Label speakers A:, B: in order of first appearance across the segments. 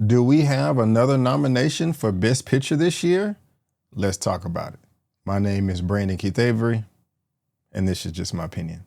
A: Do we have another nomination for Best Picture this year? Let's talk about it. My name is Brandon Keith Avery, and this is just my opinion.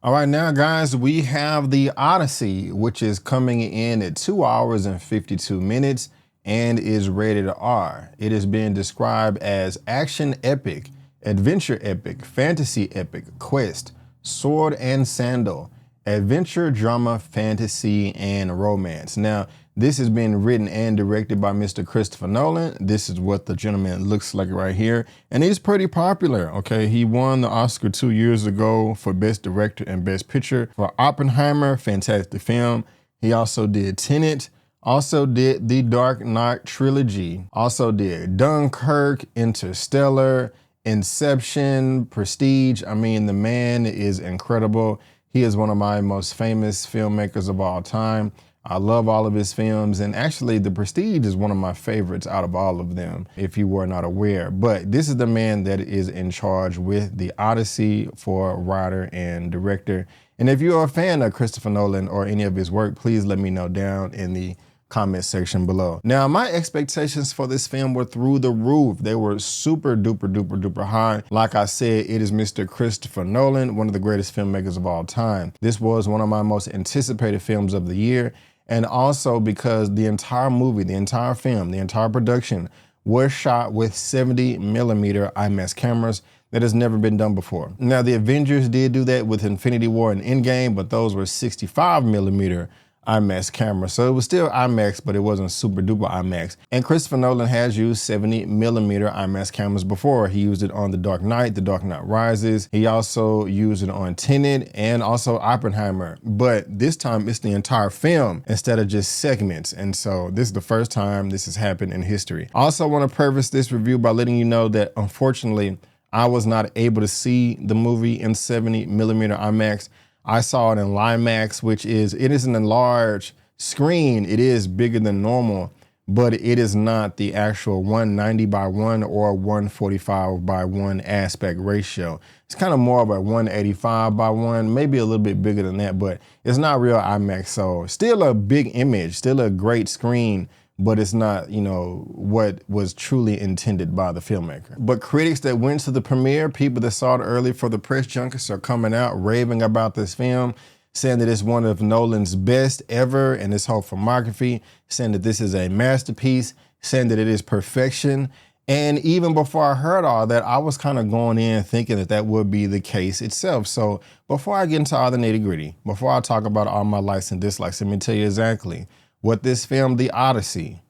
A: All right, now guys, we have the Odyssey, which is coming in at 2 hours and 52 minutes and is rated R. It is being described as action epic, adventure epic, fantasy epic, quest, sword and sandal, adventure, drama, fantasy, and romance. Now, this has been written and directed by Mr. Christopher Nolan. This is what the gentleman looks like right here. And he's pretty popular, okay? He won the Oscar 2 years ago for Best Director and Best Picture for Oppenheimer, fantastic film. He also did Tenet, also did the Dark Knight trilogy, also did Dunkirk, Interstellar, Inception, Prestige. I mean, the man is incredible. He is one of my most famous filmmakers of all time. I love all of his films, and actually The Prestige is one of my favorites out of all of them, if you were not aware. But this is the man that is in charge with the Odyssey for writer and director. And if you're a fan of Christopher Nolan or any of his work, please let me know down in the comment section below. Now, my expectations for this film were through the roof. They were super duper high. Like I said, it is Mr. Christopher Nolan, one of the greatest filmmakers of all time. This was one of my most anticipated films of the year. And also because the entire movie, the entire film, the entire production was shot with 70mm IMAX cameras. That has never been done before. Now, the Avengers did do that with Infinity War and Endgame, but those were 65mm IMAX cameras. So it was still IMAX, but it wasn't super duper IMAX. And Christopher Nolan has used 70mm IMAX cameras before. He used it on The Dark Knight Rises. He also used it on Tenet and also Oppenheimer. But this time it's the entire film instead of just segments. And so this is the first time this has happened in history. I also want to preface this review by letting you know that unfortunately, I was not able to see the movie in 70mm IMAX. I saw it in Limax, which is, it is an enlarged screen. It is bigger than normal, but it is not the actual 190:1 or 145:1 aspect ratio. It's kind of more of a 185:1, maybe a little bit bigger than that, but it's not real IMAX. So still a big image, still a great screen, but it's not, you know, what was truly intended by the filmmaker. But critics that went to the premiere, people that saw it early for the press junkets are coming out raving about this film, saying that it's one of Nolan's best ever in his whole filmography, saying that this is a masterpiece, saying that it is perfection. And even before I heard all that, I was kind of going in thinking that that would be the case itself. So before I get into all the nitty gritty, before I talk about all my likes and dislikes, let me tell you exactly what this film, The Odyssey,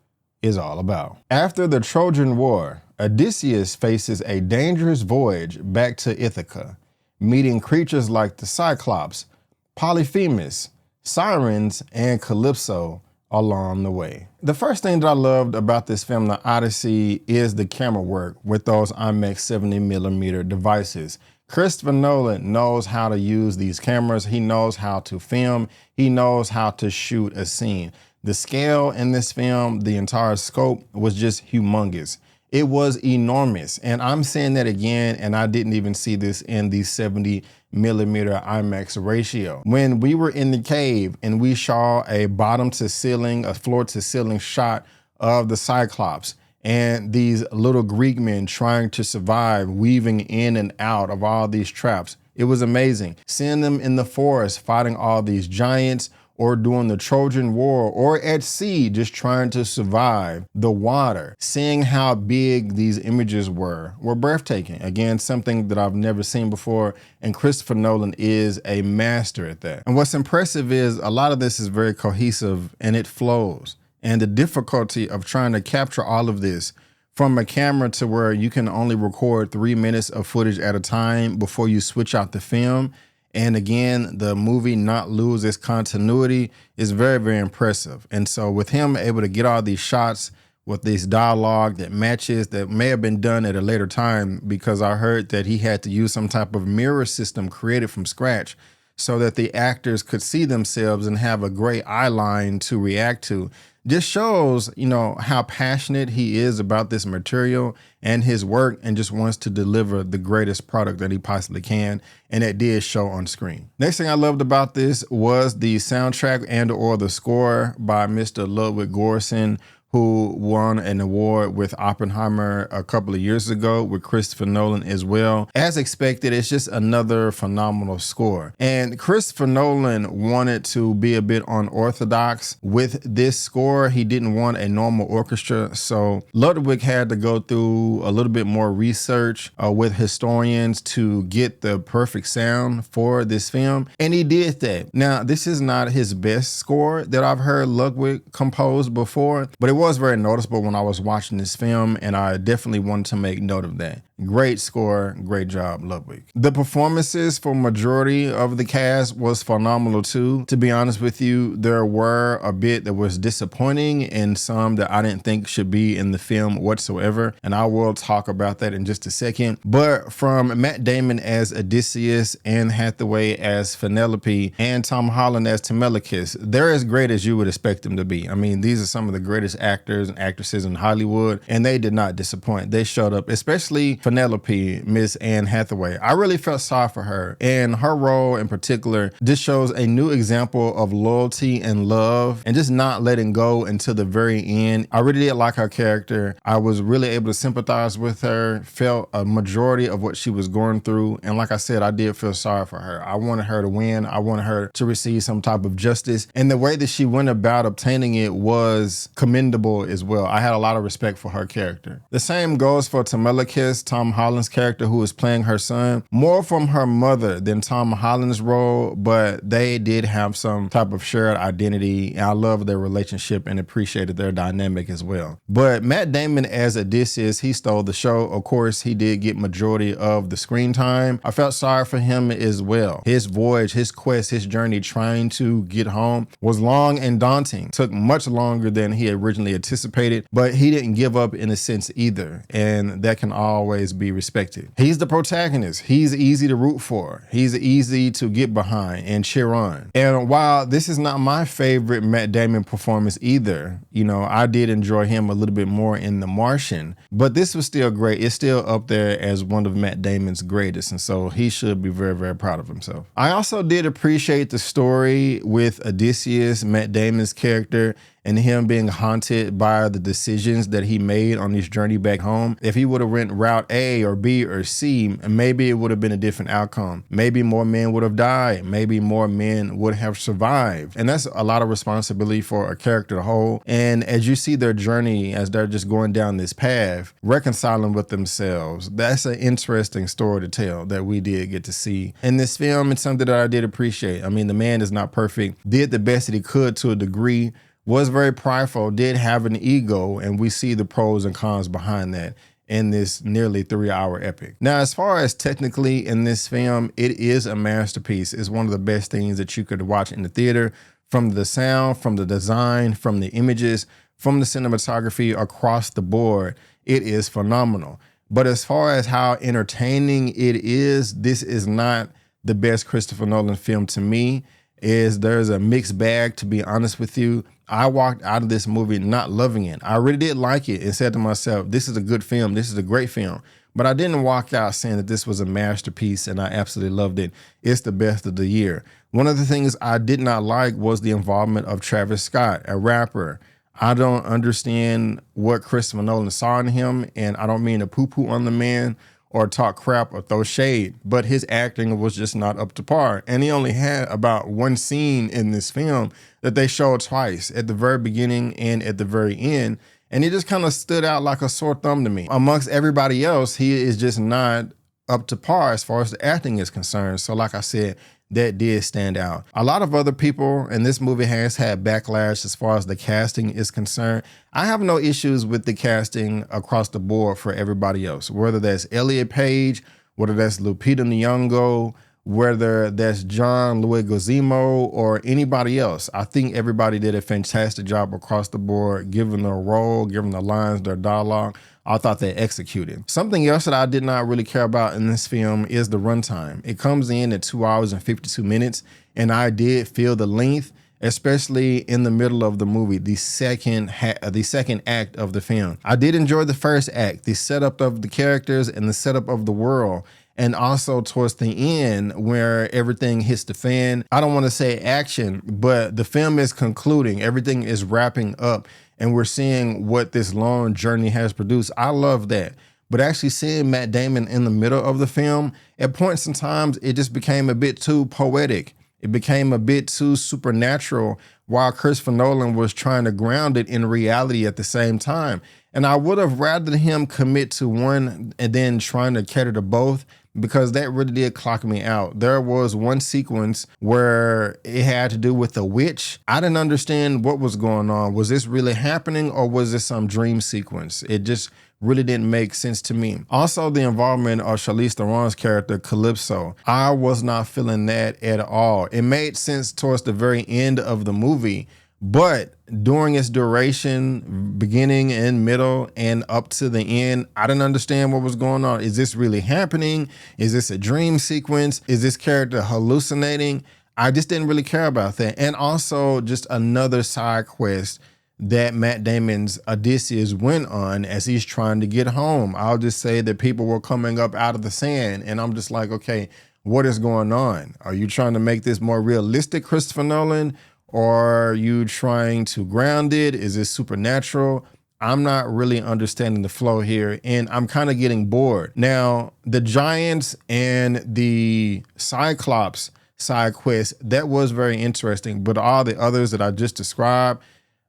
A: is all about. After the Trojan War, Odysseus faces a dangerous voyage back to Ithaca, meeting creatures like the Cyclops, Polyphemus, Sirens, and Calypso along the way. The first thing that I loved about this film, The Odyssey, is the camera work with those IMAX 70mm devices. Christopher Nolan knows how to use these cameras. He knows how to film. He knows how to shoot a scene. The scale in this film, the entire scope was just humongous. It was enormous. And I'm saying that again, and I didn't even see this in the 70mm IMAX ratio. When we were in the cave and we saw a bottom to ceiling, a floor to ceiling shot of the Cyclops and these little Greek men trying to survive, weaving in and out of all these traps, it was amazing. Seeing them in the forest fighting all these giants, or during the Trojan War, or at sea, just trying to survive the water. Seeing how big these images were breathtaking. Again, something that I've never seen before, and Christopher Nolan is a master at that. And what's impressive is a lot of this is very cohesive and it flows. And the difficulty of trying to capture all of this from a camera to where you can only record 3 minutes of footage at a time before you switch out the film, and again, the movie not lose its continuity, is very impressive. And so with him able to get all these shots with this dialogue that matches, that may have been done at a later time, because I heard that he had to use some type of mirror system created from scratch so that the actors could see themselves and have a great eye line to react to. Just shows, how passionate he is about this material and his work, and just wants to deliver the greatest product that he possibly can. And it did show on screen. Next thing I loved about this was the soundtrack and/or the score by Mr. Ludwig Göransson, who won an award with Oppenheimer a couple of years ago with Christopher Nolan as well. As expected, it's just another phenomenal score. And Christopher Nolan wanted to be a bit unorthodox with this score. He didn't want a normal orchestra, so Ludwig had to go through a little bit more research with historians to get the perfect sound for this film, and he did that. Now, this is not his best score that I've heard Ludwig compose before, but it was very noticeable when I was watching this film, and I definitely wanted to make note of that. Great score, great job, Ludwig. The performances for majority of the cast was phenomenal too. To be honest with you, there were a bit that was disappointing and some that I didn't think should be in the film whatsoever, and I will talk about that in just a second. But from Matt Damon as Odysseus, Anne Hathaway as Penelope, and Tom Holland as Telemachus, they're as great as you would expect them to be. I mean, these are some of the greatest actors and actresses in Hollywood, and they did not disappoint. They showed up, especially Penelope, Miss Anne Hathaway. I really felt sorry for her, and her role in particular just shows a new example of loyalty and love and just not letting go until the very end. I really did like her character. I was really able to sympathize with her, felt a majority of what she was going through, and like I said, I did feel sorry for her. I wanted her to win. I wanted her to receive some type of justice, and the way that she went about obtaining it was commendable as well. I had a lot of respect for her character. The same goes for Telemachus, Tom Holland's character, who is playing her son, more from her mother than Tom Holland's role, but they did have some type of shared identity, and I love their relationship and appreciated their dynamic as well. But Matt Damon as Odysseus, he stole the show. Of course, he did get majority of the screen time. I felt sorry for him as well. His voyage, his quest, his journey trying to get home was long and daunting. Took much longer than he originally anticipated, but he didn't give up in a sense either, and that can always be respected. He's the protagonist. He's easy to root for. He's easy to get behind and cheer on. And while this is not my favorite Matt Damon performance either, I did enjoy him a little bit more in The Martian, but this was still great. It's still up there as one of Matt Damon's greatest, and so he should be very, very proud of himself. I also did appreciate the story with Odysseus, Matt Damon's character, and him being haunted by the decisions that he made on his journey back home. If he would have went route A or B or C, maybe it would have been a different outcome. Maybe more men would have died. Maybe more men would have survived. And that's a lot of responsibility for a character to hold. And as you see their journey, as they're just going down this path, reconciling with themselves, that's an interesting story to tell that we did get to see in this film. It's something that I did appreciate. I mean, the man is not perfect, did the best that he could to a degree, was very prideful, did have an ego, and we see the pros and cons behind that in this nearly 3-hour epic. Now, as far as technically in this film, it is a masterpiece. It's one of the best things that you could watch in the theater, from the sound, from the design, from the images, from the cinematography across the board. It is phenomenal. But as far as how entertaining it is, this is not the best Christopher Nolan film to me. There's a mixed bag, to be honest with you. I walked out of this movie not loving it. I really did like it and said to myself, this is a good film. This is a great film. But I didn't walk out saying that this was a masterpiece and I absolutely loved it. It's the best of the year. One of the things I did not like was the involvement of Travis Scott, a rapper. I don't understand what Christopher Nolan saw in him, and I don't mean to poo-poo on the man or talk crap or throw shade, but his acting was just not up to par. And he only had about one scene in this film that they showed twice, at the very beginning and at the very end. And he just kind of stood out like a sore thumb to me. Amongst everybody else, he is just not up to par as far as the acting is concerned. So like I said, that did stand out. A lot of other people in this movie has had backlash as far as the casting is concerned. I have no issues with the casting across the board for everybody else, whether that's Elliot Page, whether that's Lupita Nyong'o, whether that's John Leguizamo or anybody else. I think everybody did a fantastic job across the board, given their role, given the lines, their dialogue. I thought they executed. Something else that I did not really care about in this film is the runtime. It comes in at 2 hours and 52 minutes, and I did feel the length, especially in the middle of the movie, the second act of the film. I did enjoy the first act, the setup of the characters and the setup of the world. And also towards the end where everything hits the fan. I don't want to say action, but the film is concluding. Everything is wrapping up and we're seeing what this long journey has produced. I love that. But actually seeing Matt Damon in the middle of the film, at points in times, it just became a bit too poetic. It became a bit too supernatural while Christopher Nolan was trying to ground it in reality at the same time. And I would have rather him commit to one and then trying to cater to both, because that really did clock me out. There was one sequence where it had to do with a witch. I didn't understand what was going on. Was this really happening or was this some dream sequence? It just really didn't make sense to me. Also, the involvement of Charlize Theron's character, Calypso. I was not feeling that at all. It made sense towards the very end of the movie, but during its duration, beginning and middle and up to the end, I didn't understand what was going on. Is this really happening? Is this a dream sequence? Is this character hallucinating? I just didn't really care about that. And also just another side quest that Matt Damon's Odyssey went on as he's trying to get home. I'll just say that people were coming up out of the sand and I'm just like, okay, what is going on? Are you trying to make this more realistic, Christopher Nolan? Or are you trying to ground it? Is it supernatural? I'm not really understanding the flow here and I'm kind of getting bored. Now, the Giants and the Cyclops side quest, that was very interesting, but all the others that I just described,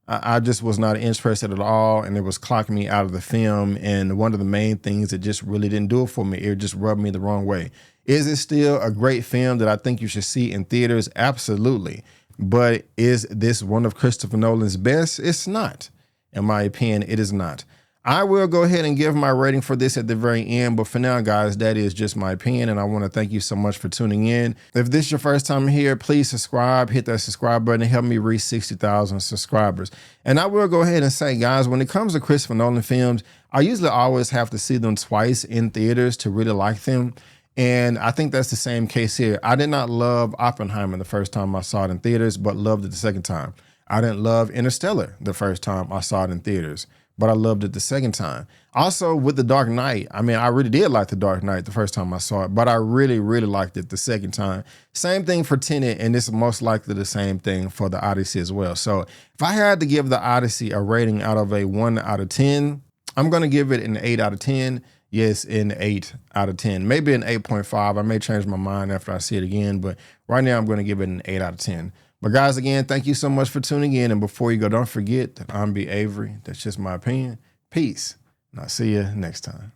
A: I just was not interested at all, and it was clocking me out of the film. And one of the main things that just really didn't do it for me, it just rubbed me the wrong way. Is it still a great film that I think you should see in theaters? Absolutely. But is this one of Christopher Nolan's best? It's not. In my opinion, it is not. I will go ahead and give my rating for this at the very end, but for now, guys, that is just my opinion, and I want to thank you so much for tuning in. If this is your first time here, please subscribe, hit that subscribe button, and help me reach 60,000 subscribers. And I will go ahead and say, guys, when it comes to Christopher Nolan films, I usually always have to see them twice in theaters to really like them. And I think that's the same case here. I did not love Oppenheimer the first time I saw it in theaters, but loved it the second time. I didn't love Interstellar the first time I saw it in theaters, but I loved it the second time. Also with The Dark Knight, I mean, I really did like The Dark Knight the first time I saw it, but I really, really liked it the second time. Same thing for Tenet, and it's most likely the same thing for the Odyssey as well. So if I had to give the Odyssey a rating out of a 1 out of 10, I'm going to give it an 8 out of 10. Yes, an 8 out of 10, maybe an 8.5. I may change my mind after I see it again, but right now I'm going to give it an 8 out of 10. But guys, again, thank you so much for tuning in. And before you go, don't forget that I'm B. Avery. That's just my opinion. Peace. And I'll see you next time.